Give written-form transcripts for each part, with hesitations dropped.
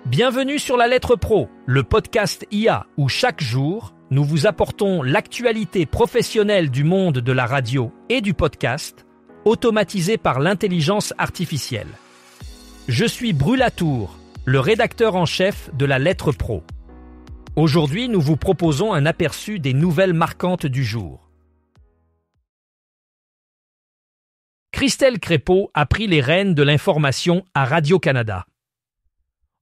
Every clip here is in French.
Bienvenue sur La Lettre Pro, le podcast IA où chaque jour, nous vous apportons l'actualité professionnelle du monde de la radio et du podcast, automatisée par l'intelligence artificielle. Je suis Brulatour, le rédacteur en chef de La Lettre Pro. Aujourd'hui, nous vous proposons un aperçu des nouvelles marquantes du jour. Christelle Crépeau a pris les rênes de l'information à Radio-Canada.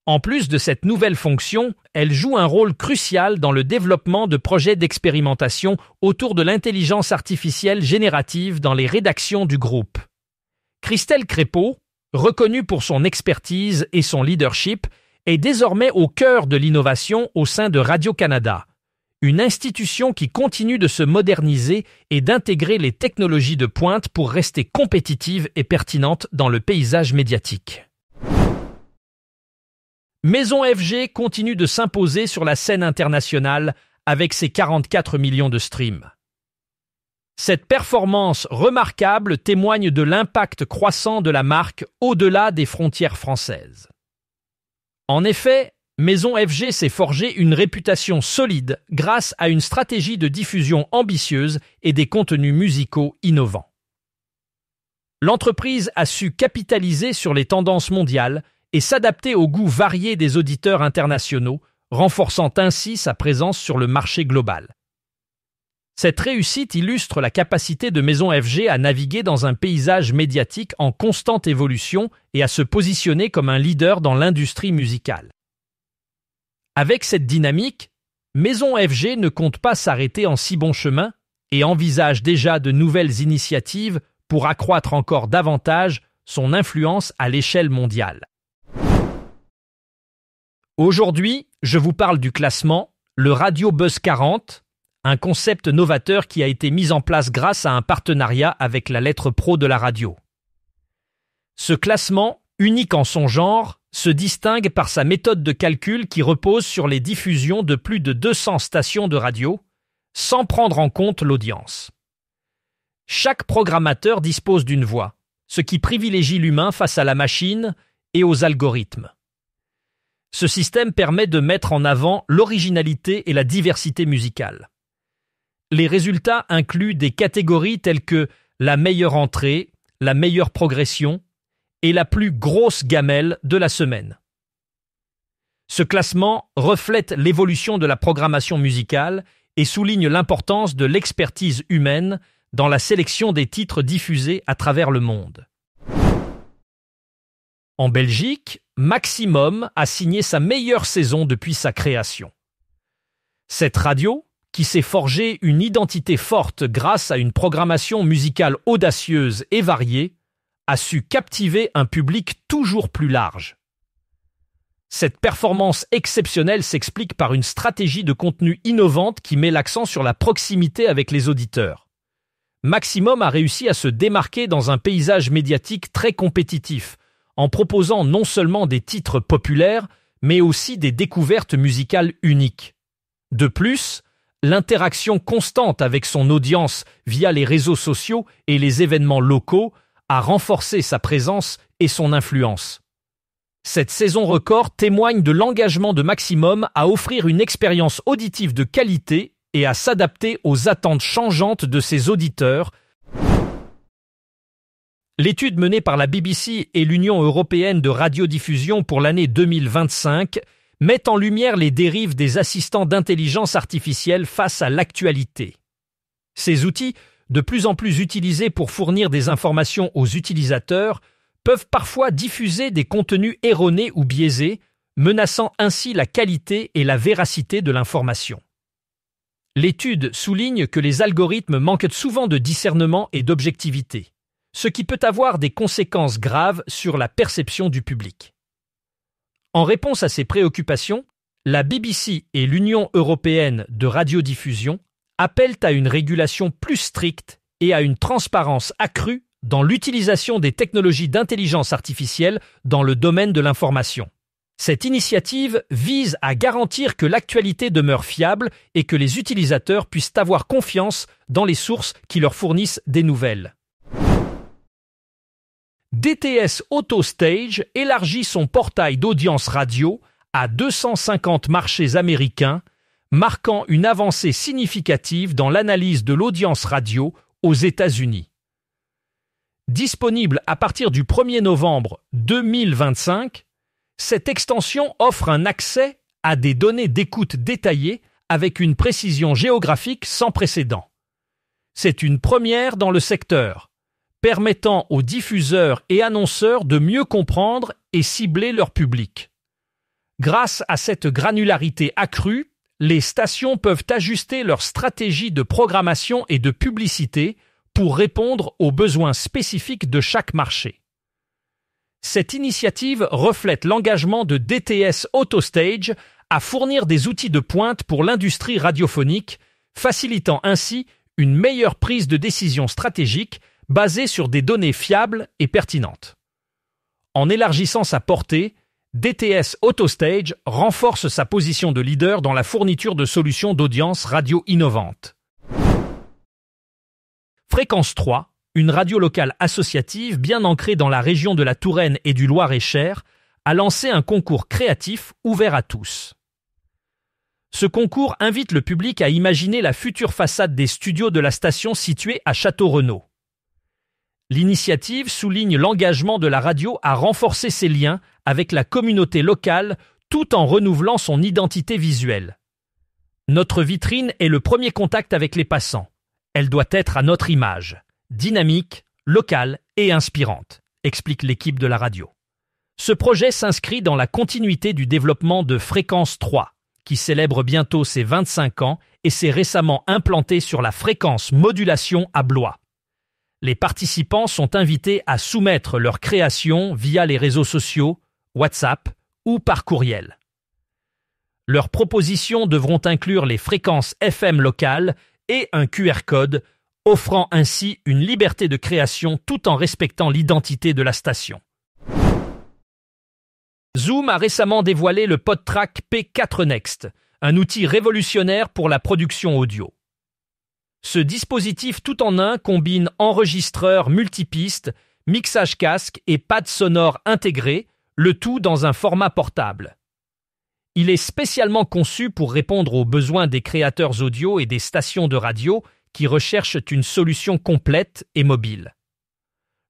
En plus de cette nouvelle fonction, elle joue un rôle crucial dans le développement de projets d'expérimentation autour de l'intelligence artificielle générative dans les rédactions du groupe. Christelle Crépeau, reconnue pour son expertise et son leadership, est désormais au cœur de l'innovation au sein de Radio-Canada, une institution qui continue de se moderniser et d'intégrer les technologies de pointe pour rester compétitive et pertinente dans le paysage médiatique. Maison FG continue de s'imposer sur la scène internationale avec ses 44 millions de streams. Cette performance remarquable témoigne de l'impact croissant de la marque au-delà des frontières françaises. En effet, Maison FG s'est forgé une réputation solide grâce à une stratégie de diffusion ambitieuse et des contenus musicaux innovants. L'entreprise a su capitaliser sur les tendances mondiales et s'adapter aux goûts variés des auditeurs internationaux, renforçant ainsi sa présence sur le marché global. Cette réussite illustre la capacité de Maison FG à naviguer dans un paysage médiatique en constante évolution et à se positionner comme un leader dans l'industrie musicale. Avec cette dynamique, Maison FG ne compte pas s'arrêter en si bon chemin et envisage déjà de nouvelles initiatives pour accroître encore davantage son influence à l'échelle mondiale. Aujourd'hui, je vous parle du classement, le Radio Buzz 40, un concept novateur qui a été mis en place grâce à un partenariat avec La Lettre Pro de la radio. Ce classement, unique en son genre, se distingue par sa méthode de calcul qui repose sur les diffusions de plus de 200 stations de radio, sans prendre en compte l'audience. Chaque programmateur dispose d'une voix, ce qui privilégie l'humain face à la machine et aux algorithmes. Ce système permet de mettre en avant l'originalité et la diversité musicale. Les résultats incluent des catégories telles que la meilleure entrée, la meilleure progression et la plus grosse gamelle de la semaine. Ce classement reflète l'évolution de la programmation musicale et souligne l'importance de l'expertise humaine dans la sélection des titres diffusés à travers le monde. En Belgique, Maximum a signé sa meilleure saison depuis sa création. Cette radio, qui s'est forgé une identité forte grâce à une programmation musicale audacieuse et variée, a su captiver un public toujours plus large. Cette performance exceptionnelle s'explique par une stratégie de contenu innovante qui met l'accent sur la proximité avec les auditeurs. Maximum a réussi à se démarquer dans un paysage médiatique très compétitif, en proposant non seulement des titres populaires, mais aussi des découvertes musicales uniques. De plus, l'interaction constante avec son audience via les réseaux sociaux et les événements locaux a renforcé sa présence et son influence. Cette saison record témoigne de l'engagement de Maximum à offrir une expérience auditive de qualité et à s'adapter aux attentes changeantes de ses auditeurs. L'étude menée par la BBC et l'Union européenne de radiodiffusion pour l'année 2025 met en lumière les dérives des assistants d'intelligence artificielle face à l'actualité. Ces outils, de plus en plus utilisés pour fournir des informations aux utilisateurs, peuvent parfois diffuser des contenus erronés ou biaisés, menaçant ainsi la qualité et la véracité de l'information. L'étude souligne que les algorithmes manquent souvent de discernement et d'objectivité, ce qui peut avoir des conséquences graves sur la perception du public. En réponse à ces préoccupations, la BBC et l'Union européenne de radiodiffusion appellent à une régulation plus stricte et à une transparence accrue dans l'utilisation des technologies d'intelligence artificielle dans le domaine de l'information. Cette initiative vise à garantir que l'actualité demeure fiable et que les utilisateurs puissent avoir confiance dans les sources qui leur fournissent des nouvelles. DTS AutoStage élargit son portail d'audience radio à 250 marchés américains, marquant une avancée significative dans l'analyse de l'audience radio aux États-Unis. Disponible à partir du 1er novembre 2025, cette extension offre un accès à des données d'écoute détaillées avec une précision géographique sans précédent. C'est une première dans le secteur, permettant aux diffuseurs et annonceurs de mieux comprendre et cibler leur public. Grâce à cette granularité accrue, les stations peuvent ajuster leur stratégie de programmation et de publicité pour répondre aux besoins spécifiques de chaque marché. Cette initiative reflète l'engagement de DTS AutoStage à fournir des outils de pointe pour l'industrie radiophonique, facilitant ainsi une meilleure prise de décision stratégique basée sur des données fiables et pertinentes. En élargissant sa portée, DTS AutoStage renforce sa position de leader dans la fourniture de solutions d'audience radio innovantes. Fréquence 3, une radio locale associative bien ancrée dans la région de la Touraine et du Loir-et-Cher, a lancé un concours créatif ouvert à tous. Ce concours invite le public à imaginer la future façade des studios de la station située à Château-Renaud. L'initiative souligne l'engagement de la radio à renforcer ses liens avec la communauté locale tout en renouvelant son identité visuelle. Notre vitrine est le premier contact avec les passants. Elle doit être à notre image, dynamique, locale et inspirante, explique l'équipe de la radio. Ce projet s'inscrit dans la continuité du développement de Fréquence 3, qui célèbre bientôt ses 25 ans et s'est récemment implanté sur la fréquence modulation à Blois. Les participants sont invités à soumettre leurs créations via les réseaux sociaux, WhatsApp ou par courriel. Leurs propositions devront inclure les fréquences FM locales et un QR code, offrant ainsi une liberté de création tout en respectant l'identité de la station. Zoom a récemment dévoilé le PodTrack P4 Next, un outil révolutionnaire pour la production audio. Ce dispositif tout en un combine enregistreur multipiste, mixage casque et pad sonore intégré, le tout dans un format portable. Il est spécialement conçu pour répondre aux besoins des créateurs audio et des stations de radio qui recherchent une solution complète et mobile.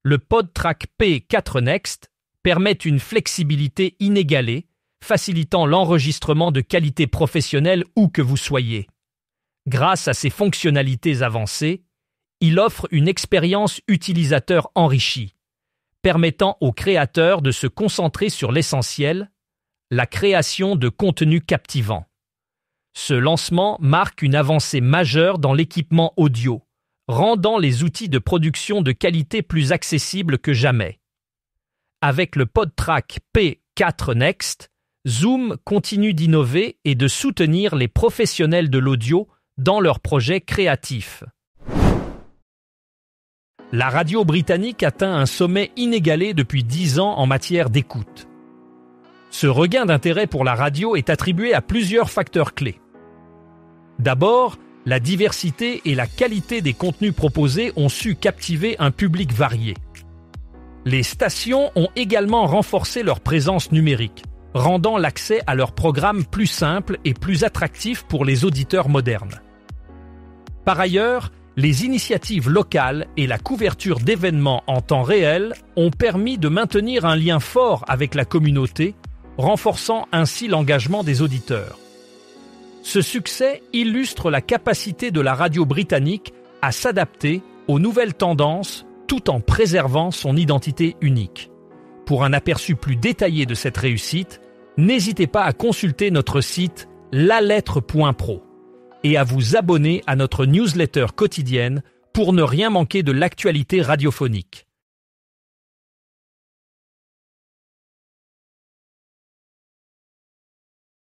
Le PodTrack P4 Next permet une flexibilité inégalée, facilitant l'enregistrement de qualité professionnelle où que vous soyez. Grâce à ses fonctionnalités avancées, il offre une expérience utilisateur enrichie, permettant aux créateurs de se concentrer sur l'essentiel, la création de contenu captivant. Ce lancement marque une avancée majeure dans l'équipement audio, rendant les outils de production de qualité plus accessibles que jamais. Avec le PodTrack P4 Next, Zoom continue d'innover et de soutenir les professionnels de l'audio dans leurs projets créatifs. La radio britannique atteint un sommet inégalé depuis 10 ans en matière d'écoute. Ce regain d'intérêt pour la radio est attribué à plusieurs facteurs clés. D'abord, la diversité et la qualité des contenus proposés ont su captiver un public varié. Les stations ont également renforcé leur présence numérique, rendant l'accès à leurs programmes plus simple et plus attractif pour les auditeurs modernes. Par ailleurs, les initiatives locales et la couverture d'événements en temps réel ont permis de maintenir un lien fort avec la communauté, renforçant ainsi l'engagement des auditeurs. Ce succès illustre la capacité de la radio britannique à s'adapter aux nouvelles tendances tout en préservant son identité unique. Pour un aperçu plus détaillé de cette réussite, n'hésitez pas à consulter notre site lalettre.pro et à vous abonner à notre newsletter quotidienne pour ne rien manquer de l'actualité radiophonique.